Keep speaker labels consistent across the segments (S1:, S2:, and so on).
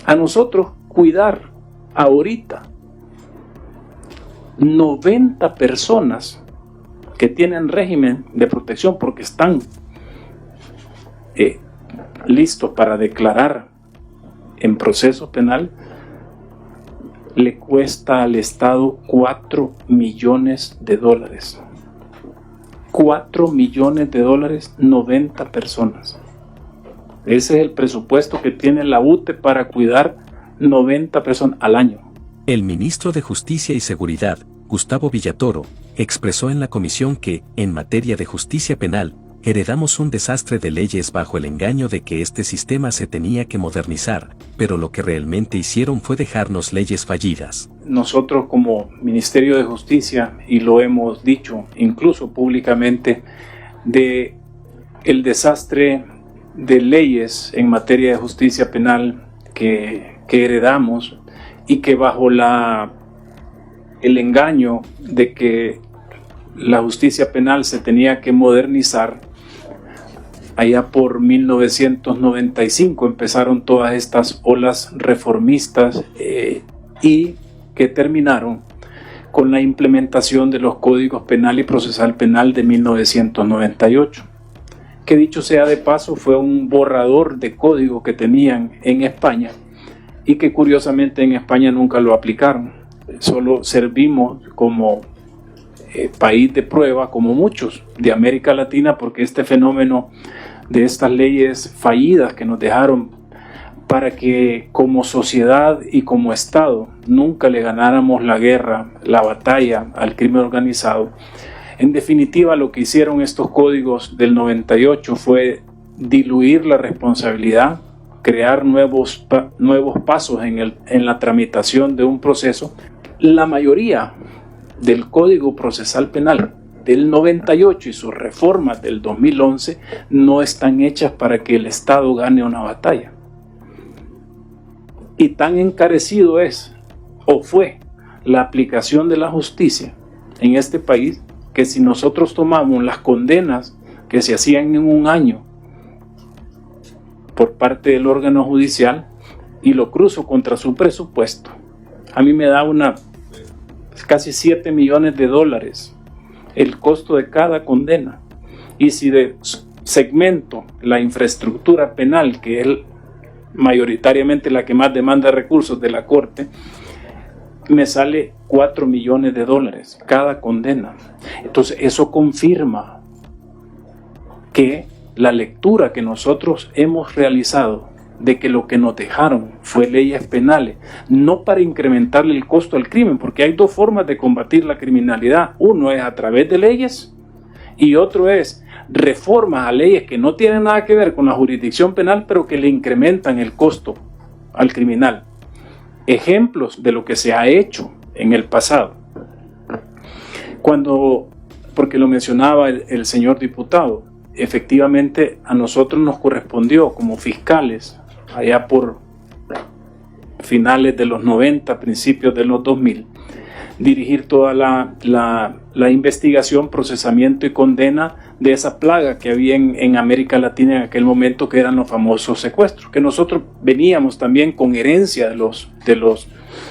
S1: a nosotros cuidar ahorita 90 personas que tienen régimen de protección porque están listos para declarar en proceso penal, le cuesta al Estado $4 millones. 4 millones de dólares, 90 personas. Ese es el presupuesto que tiene la UTE para cuidar 90 personas al año.
S2: El ministro de Justicia y Seguridad, Gustavo Villatoro, expresó en la comisión que, en materia de justicia penal, heredamos un desastre de leyes bajo el engaño de que este sistema se tenía que modernizar, pero lo que realmente hicieron fue dejarnos leyes fallidas.
S1: Nosotros como Ministerio de Justicia, y lo hemos dicho incluso públicamente, de el desastre de leyes en materia de justicia penal que heredamos y que bajo el engaño de que la justicia penal se tenía que modernizar, allá por 1995 empezaron todas estas olas reformistas y que terminaron con la implementación de los códigos penal y procesal penal de 1998. Que dicho sea de paso, fue un borrador de código que tenían en España y que curiosamente en España nunca lo aplicaron. Solo servimos como país de prueba, como muchos de América Latina, porque este fenómeno de estas leyes fallidas que nos dejaron para que como sociedad y como Estado nunca le ganáramos la guerra, la batalla al crimen organizado. En definitiva, lo que hicieron estos códigos del 98 fue diluir la responsabilidad, crear nuevos pasos en la tramitación de un proceso. La mayoría del Código Procesal Penal del 98 y sus reformas del 2011 no están hechas para que el Estado gane una batalla. Y tan encarecido es o fue la aplicación de la justicia en este país que si nosotros tomamos las condenas que se hacían en un año por parte del órgano judicial y lo cruzo contra su presupuesto, a mí me da casi $7 millones el costo de cada condena. Y si de segmento la infraestructura penal, que es mayoritariamente la que más demanda recursos de la Corte, me sale $4 millones cada condena. Entonces eso confirma que la lectura que nosotros hemos realizado de que lo que nos dejaron fue leyes penales, no para incrementarle el costo al crimen, porque hay dos formas de combatir la criminalidad. Uno es a través de leyes y otro es reformas a leyes que no tienen nada que ver con la jurisdicción penal, pero que le incrementan el costo al criminal. Ejemplos de lo que se ha hecho en el pasado. Porque lo mencionaba el señor diputado, efectivamente a nosotros nos correspondió como fiscales, allá por finales de los 90, principios de los 2000, dirigir toda la investigación, procesamiento y condena de esa plaga que había en América Latina en aquel momento, que eran los famosos secuestros, que nosotros veníamos también con herencia de los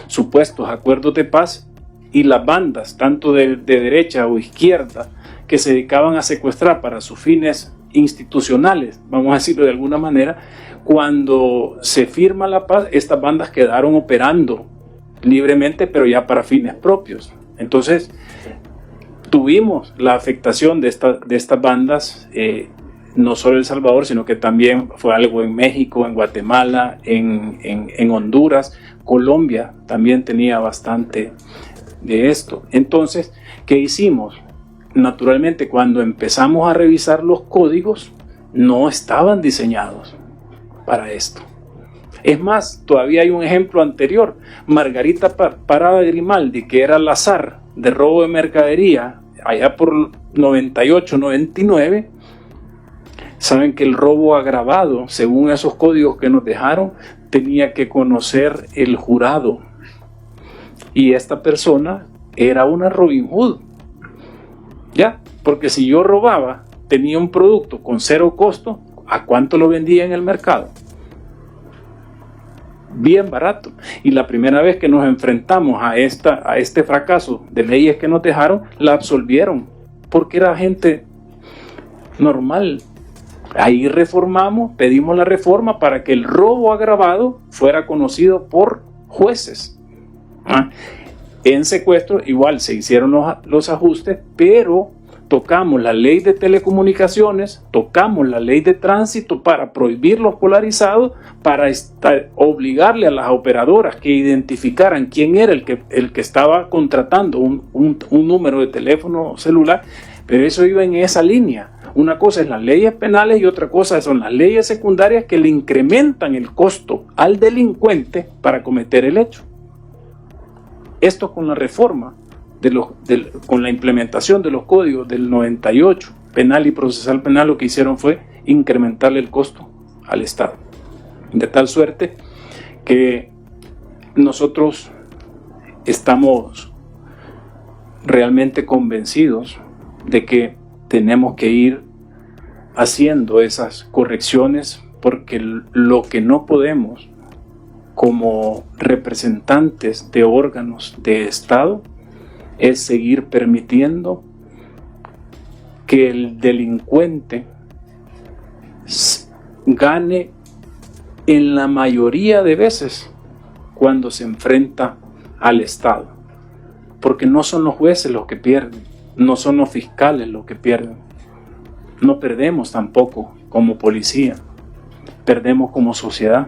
S1: supuestos acuerdos de paz, y las bandas, tanto de derecha o izquierda, que se dedicaban a secuestrar para sus fines institucionales, vamos a decirlo de alguna manera. Cuando se firma la paz, estas bandas quedaron operando libremente, pero ya para fines propios. Entonces, tuvimos la afectación de estas bandas, no solo en El Salvador, sino que también fue algo en México, en Guatemala, en Honduras. Colombia también tenía bastante de esto. Entonces, ¿qué hicimos? Naturalmente, cuando empezamos a revisar los códigos, no estaban diseñados para esto. Es más, todavía hay un ejemplo anterior. Margarita Parada Grimaldi, que era la zar de robo de mercadería allá por 98, 99, saben que el robo agravado, según esos códigos que nos dejaron, tenía que conocer el jurado. Y esta persona era una Robin Hood. ¿Ya? Porque si yo robaba, tenía un producto con cero costo, ¿a cuánto lo vendía en el mercado? bien barato. Y la primera vez que nos enfrentamos a este fracaso de leyes que nos dejaron, la absolvieron, porque era gente normal. Ahí reformamos, pedimos la reforma para que el robo agravado fuera conocido por jueces. En secuestro igual se hicieron los ajustes, pero tocamos la ley de telecomunicaciones, tocamos la ley de tránsito para prohibir los polarizados, para obligarle a las operadoras que identificaran quién era el que estaba contratando un número de teléfono celular, pero eso iba en esa línea. Una cosa es las leyes penales y otra cosa son las leyes secundarias que le incrementan el costo al delincuente para cometer el hecho. Esto con la reforma, con la implementación de los códigos del 98, penal y procesal penal, lo que hicieron fue incrementarle el costo al Estado. De tal suerte que nosotros estamos realmente convencidos de que tenemos que ir haciendo esas correcciones, porque lo que no podemos como representantes de órganos de Estado es seguir permitiendo que el delincuente gane en la mayoría de veces cuando se enfrenta al Estado, porque no son los jueces los que pierden, no son los fiscales los que pierden, no perdemos tampoco como policía, perdemos como sociedad,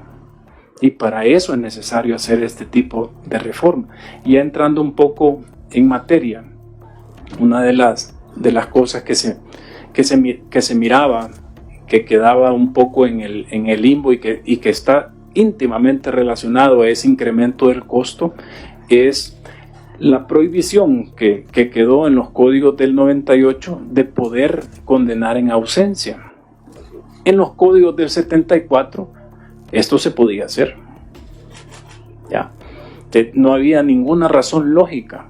S1: y para eso es necesario hacer este tipo de reforma. Ya entrando un poco en materia, una de las cosas que se miraba, que quedaba un poco en el limbo y que está íntimamente relacionado a ese incremento del costo, es la prohibición que quedó en los códigos del 98 de poder condenar en ausencia. En los códigos del 74 esto se podía hacer. Ya. No había ninguna razón lógica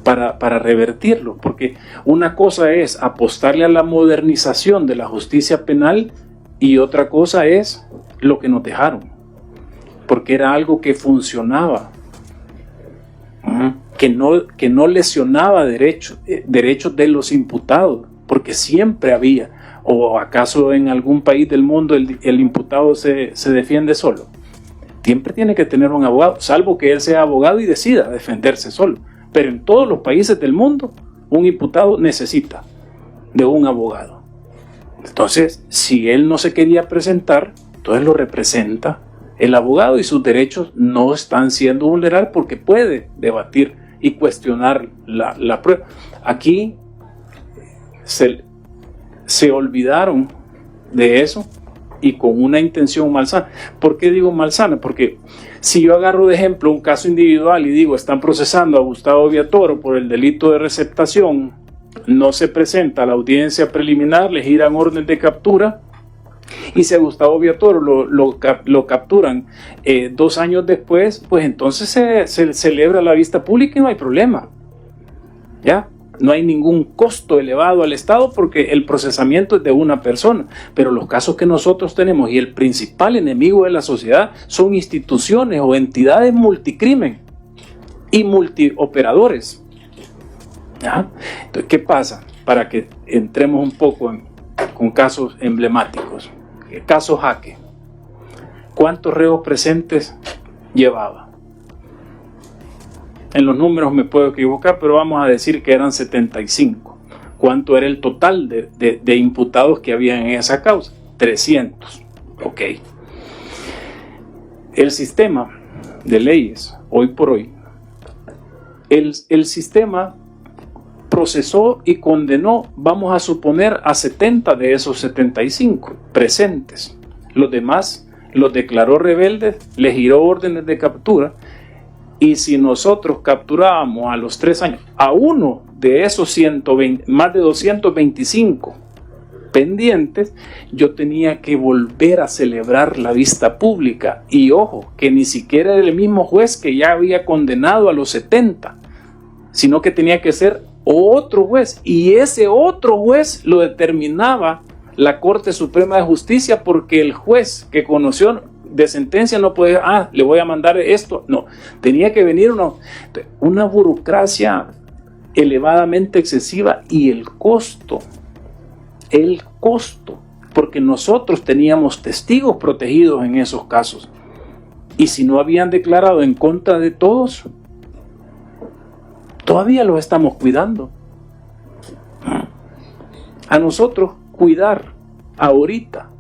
S1: para revertirlo, porque una cosa es apostarle a la modernización de la justicia penal y otra cosa es lo que nos dejaron, porque era algo que funcionaba, que no lesionaba derechos de los imputados, porque siempre había, o acaso en algún país del mundo el imputado se defiende solo. Siempre tiene que tener un abogado, salvo que él sea abogado y decida defenderse solo. Pero en todos los países del mundo, un imputado necesita de un abogado. Entonces, si él no se quería presentar, entonces lo representa el abogado y sus derechos no están siendo vulnerados porque puede debatir y cuestionar la prueba. Aquí se olvidaron de eso y con una intención malsana. ¿Por qué digo malsana? Porque si yo agarro de ejemplo un caso individual y digo, están procesando a Gustavo Villatoro por el delito de receptación, no se presenta a la audiencia preliminar, le giran orden de captura, y si a Gustavo Villatoro lo capturan 2 años después, pues entonces se celebra la vista pública y no hay problema. ¿Ya? No hay ningún costo elevado al Estado porque el procesamiento es de una persona. Pero los casos que nosotros tenemos y el principal enemigo de la sociedad son instituciones o entidades multicrimen y multioperadores. ¿Ya? Entonces, ¿qué pasa? Para que entremos un poco con casos emblemáticos. El caso Jaque. ¿Cuántos reos presentes llevaba? En los números me puedo equivocar, pero vamos a decir que eran 75. ¿Cuánto era el total de imputados que había en esa causa? 300. Ok. El sistema de leyes, hoy por hoy, el sistema procesó y condenó, vamos a suponer, a 70 de esos 75 presentes. Los demás los declaró rebeldes, les giró órdenes de captura. Y si nosotros capturábamos a los 3 años a uno de esos más de 225 pendientes, yo tenía que volver a celebrar la vista pública. Y ojo, que ni siquiera era el mismo juez que ya había condenado a los 70, sino que tenía que ser otro juez. Y ese otro juez lo determinaba la Corte Suprema de Justicia, porque el juez que conoció de sentencia no puede, le voy a mandar esto. No, tenía que venir una burocracia elevadamente excesiva y el costo, porque nosotros teníamos testigos protegidos en esos casos. Y si no habían declarado en contra de todos, todavía los estamos cuidando. A nosotros cuidar ahorita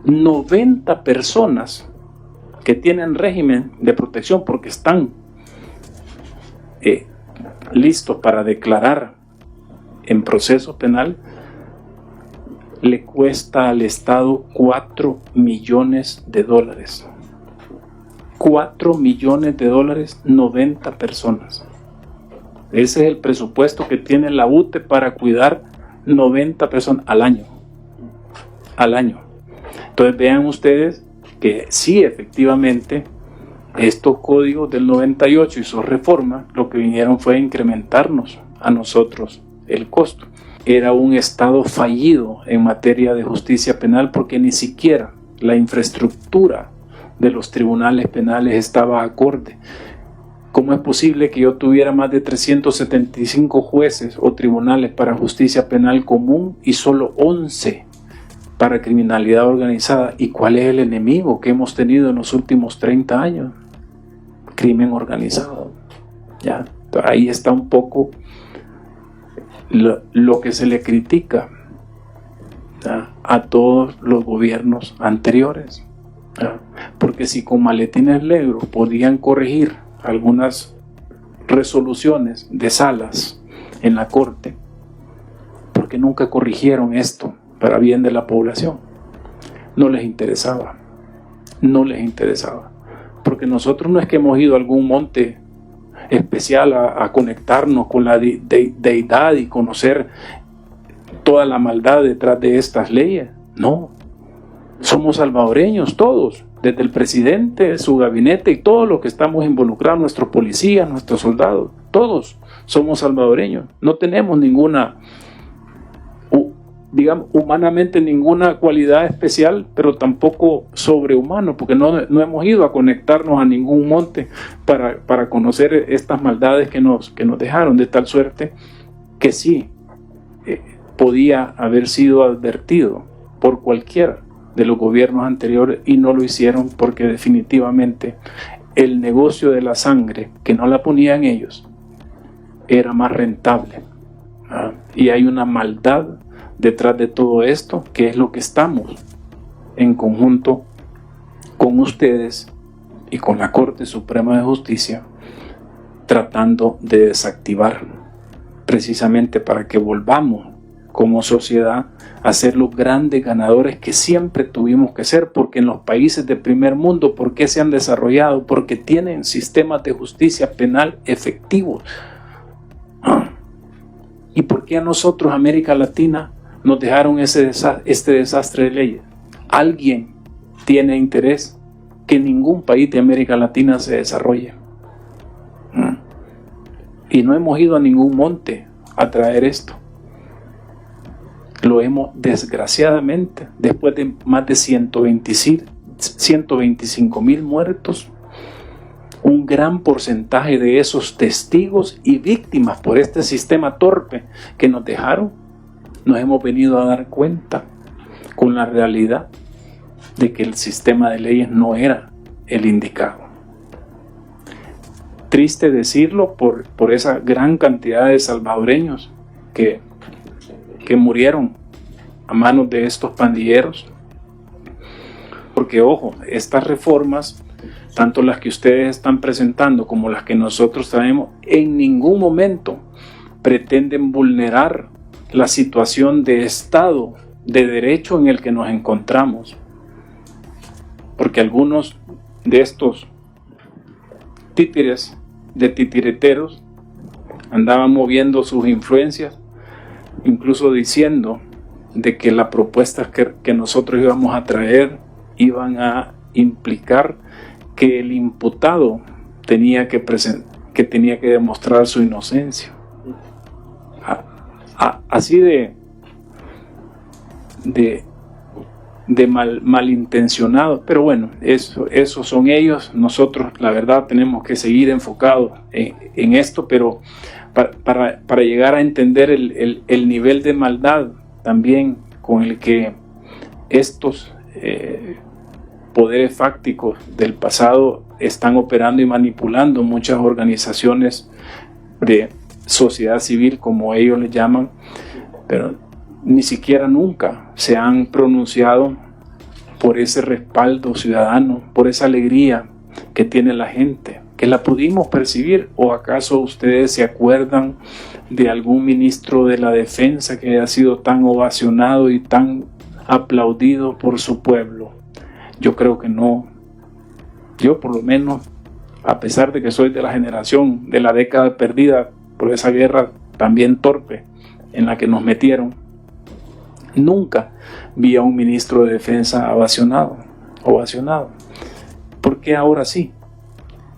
S1: 90 personas que tienen régimen de protección porque están listos para declarar en proceso penal, le cuesta al Estado $4 millones. $4 millones, 90 personas. Ese es el presupuesto que tiene la UTE para cuidar 90 personas al año. Entonces vean ustedes que sí, efectivamente, estos códigos del 98 y sus reformas lo que vinieron fue a incrementarnos a nosotros el costo. Era un Estado fallido en materia de justicia penal porque ni siquiera la infraestructura de los tribunales penales estaba acorde. ¿Cómo es posible que yo tuviera más de 375 jueces o tribunales para justicia penal común y solo 11 para criminalidad organizada? ¿Y cuál es el enemigo que hemos tenido en los últimos 30 años? Crimen organizado. ¿Ya? Ahí está un poco lo que se le critica, ¿ya?, a todos los gobiernos anteriores. ¿Ya? Porque si con maletines negros podían corregir algunas resoluciones de salas en la corte, ¿por qué nunca corrigieron esto para bien de la población? No les interesaba, porque nosotros no es que hemos ido a algún monte especial a conectarnos con la deidad y conocer toda la maldad detrás de estas leyes. No, somos salvadoreños todos, desde el presidente, su gabinete y todos los que estamos involucrados, nuestros policías, nuestros soldados, todos somos salvadoreños. No tenemos ninguna, digamos, humanamente ninguna cualidad especial, pero tampoco sobrehumano, porque no hemos ido a conectarnos a ningún monte para conocer estas maldades que nos dejaron, de tal suerte que sí podía haber sido advertido por cualquiera de los gobiernos anteriores y no lo hicieron porque definitivamente el negocio de la sangre, que no la ponían ellos, era más rentable. Y hay una maldad detrás de todo esto, que es lo que estamos en conjunto con ustedes y con la Corte Suprema de Justicia tratando de desactivar, precisamente para que volvamos como sociedad a ser los grandes ganadores que siempre tuvimos que ser, porque en los países de primer mundo, ¿por qué se han desarrollado? Porque tienen sistemas de justicia penal efectivos. ¿Y por qué a nosotros, América Latina, nos dejaron este desastre de leyes? Alguien tiene interés que ningún país de América Latina se desarrolle. Y no hemos ido a ningún monte a traer esto. Lo hemos, desgraciadamente, después de más de 125,000 muertos, un gran porcentaje de esos testigos y víctimas por este sistema torpe que nos dejaron, nos hemos venido a dar cuenta con la realidad de que el sistema de leyes no era el indicado. Triste decirlo por esa gran cantidad de salvadoreños que murieron a manos de estos pandilleros. Porque, ojo, estas reformas, tanto las que ustedes están presentando como las que nosotros traemos, en ningún momento pretenden vulnerar la situación de Estado de Derecho en el que nos encontramos. Porque algunos de estos títeres, de titireteros, andaban moviendo sus influencias, incluso diciendo de que las propuestas que nosotros íbamos a traer iban a implicar que el imputado tenía que demostrar su inocencia. Así de malintencionados, pero bueno, eso son ellos. Nosotros, la verdad, tenemos que seguir enfocados en esto, pero para llegar a entender el nivel de maldad también con el que estos poderes fácticos del pasado están operando y manipulando muchas organizaciones de sociedad civil, como ellos le llaman, pero ni siquiera nunca se han pronunciado por ese respaldo ciudadano, por esa alegría que tiene la gente, que la pudimos percibir. ¿O acaso ustedes se acuerdan de algún ministro de la defensa que haya sido tan ovacionado y tan aplaudido por su pueblo? Yo creo que no. Yo, por lo menos, a pesar de que soy de la generación de la década perdida por esa guerra también torpe en la que nos metieron, nunca vi a un ministro de defensa ovacionado. ¿Por qué ahora sí?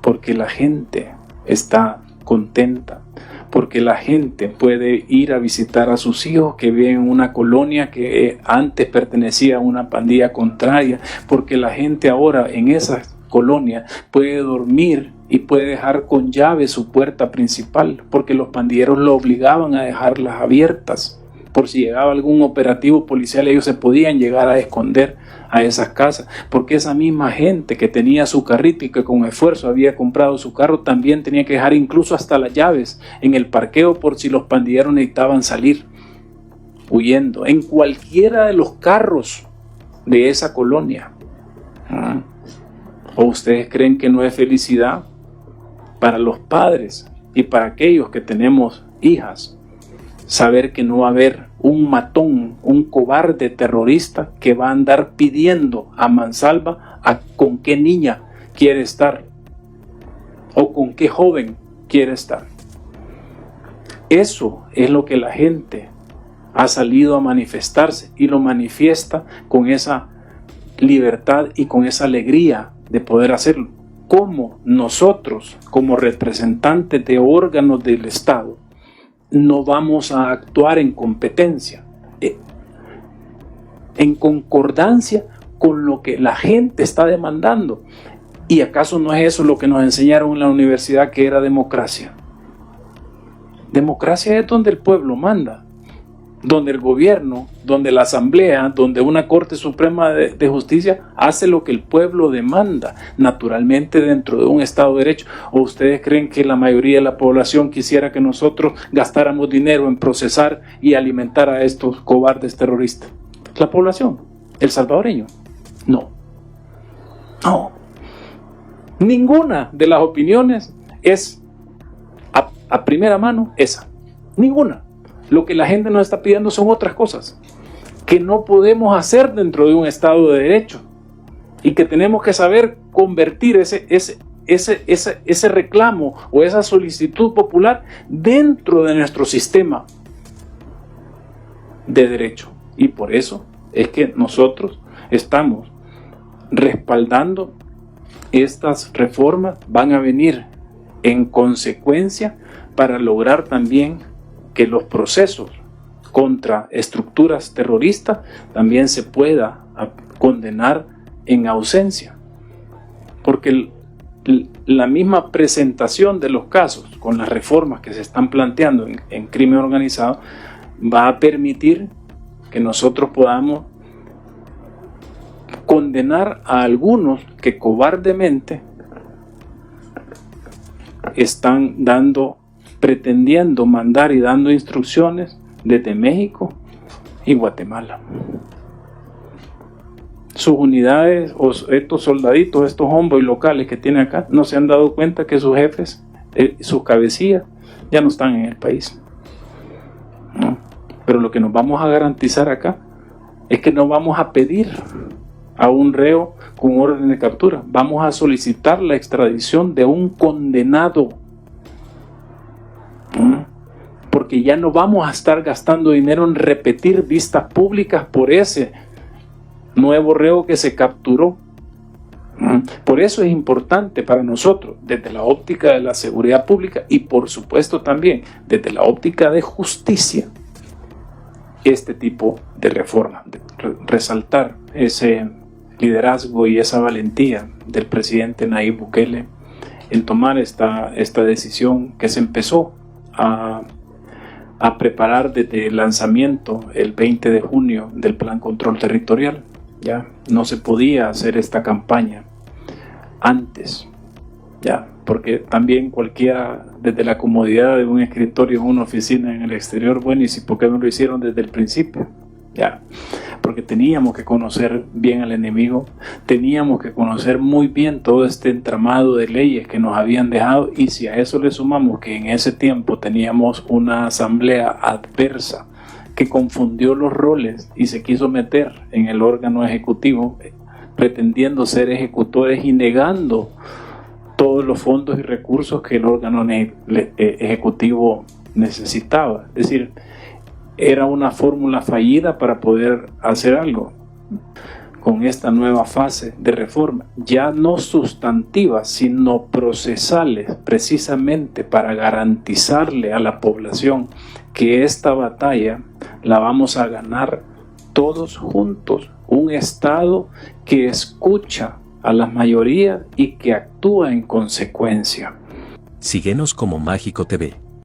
S1: Porque la gente está contenta, porque la gente puede ir a visitar a sus hijos que viven en una colonia que antes pertenecía a una pandilla contraria, porque la gente ahora en esas colonias puede dormir y puede dejar con llave su puerta principal, porque los pandilleros lo obligaban a dejarlas abiertas. Por si llegaba algún operativo policial, ellos se podían llegar a esconder a esas casas, porque esa misma gente que tenía su carrito y que con esfuerzo había comprado su carro, también tenía que dejar incluso hasta las llaves en el parqueo por si los pandilleros necesitaban salir huyendo, en cualquiera de los carros de esa colonia. ¿O ustedes creen que no es felicidad para los padres y para aquellos que tenemos hijas saber que no va a haber un matón, un cobarde terrorista que va a andar pidiendo a mansalva con qué niña quiere estar o con qué joven quiere estar? Eso es lo que la gente ha salido a manifestarse, y lo manifiesta con esa libertad y con esa alegría de poder hacerlo. Como nosotros, como representantes de órganos del Estado, no vamos a actuar en competencia, en concordancia con lo que la gente está demandando. ¿Y acaso no es eso lo que nos enseñaron en la universidad, que era democracia? Democracia es donde el pueblo manda, donde el gobierno, donde la asamblea, donde una Corte Suprema de Justicia hace lo que el pueblo demanda, naturalmente dentro de un Estado de Derecho. ¿O ustedes creen que la mayoría de la población quisiera que nosotros gastáramos dinero en procesar y alimentar a estos cobardes terroristas? ¿La población? ¿El salvadoreño? No. Ninguna de las opiniones es a primera mano esa. Ninguna. Lo que la gente nos está pidiendo son otras cosas que no podemos hacer dentro de un Estado de Derecho, y que tenemos que saber convertir ese reclamo o esa solicitud popular dentro de nuestro sistema de derecho. Y por eso es que nosotros estamos respaldando estas reformas. Van a venir en consecuencia para lograr también que los procesos contra estructuras terroristas también se pueda condenar en ausencia, porque la misma presentación de los casos con las reformas que se están planteando en crimen organizado va a permitir que nosotros podamos condenar a algunos que cobardemente están pretendiendo mandar y dando instrucciones desde México y Guatemala. Sus unidades, o estos soldaditos, estos homeboys locales que tienen acá, no se han dado cuenta que sus jefes, sus cabecillas, ya no están en el país. Pero lo que nos vamos a garantizar acá es que no vamos a pedir a un reo con orden de captura, vamos a solicitar la extradición de un condenado, porque ya no vamos a estar gastando dinero en repetir vistas públicas por ese nuevo reo que se capturó. Por eso es importante para nosotros, desde la óptica de la seguridad pública y por supuesto también desde la óptica de justicia, este tipo de reforma, resaltar ese liderazgo y esa valentía del presidente Nayib Bukele en tomar esta decisión que se empezó a preparar desde el lanzamiento el 20 de junio del Plan Control Territorial. Ya no se podía hacer esta campaña antes, ya, porque también cualquiera desde la comodidad de un escritorio en una oficina en el exterior, bueno, ¿y si por qué no lo hicieron desde el principio? Ya, porque teníamos que conocer bien al enemigo, teníamos que conocer muy bien todo este entramado de leyes que nos habían dejado, y si a eso le sumamos que en ese tiempo teníamos una asamblea adversa que confundió los roles y se quiso meter en el órgano ejecutivo, pretendiendo ser ejecutores y negando todos los fondos y recursos que el órgano ejecutivo necesitaba. Es decir, era una fórmula fallida para poder hacer algo con esta nueva fase de reforma, ya no sustantivas, sino procesales, precisamente para garantizarle a la población que esta batalla la vamos a ganar todos juntos. Un Estado que escucha a las mayorías y que actúa en consecuencia.
S2: Síguenos como Mágico TV.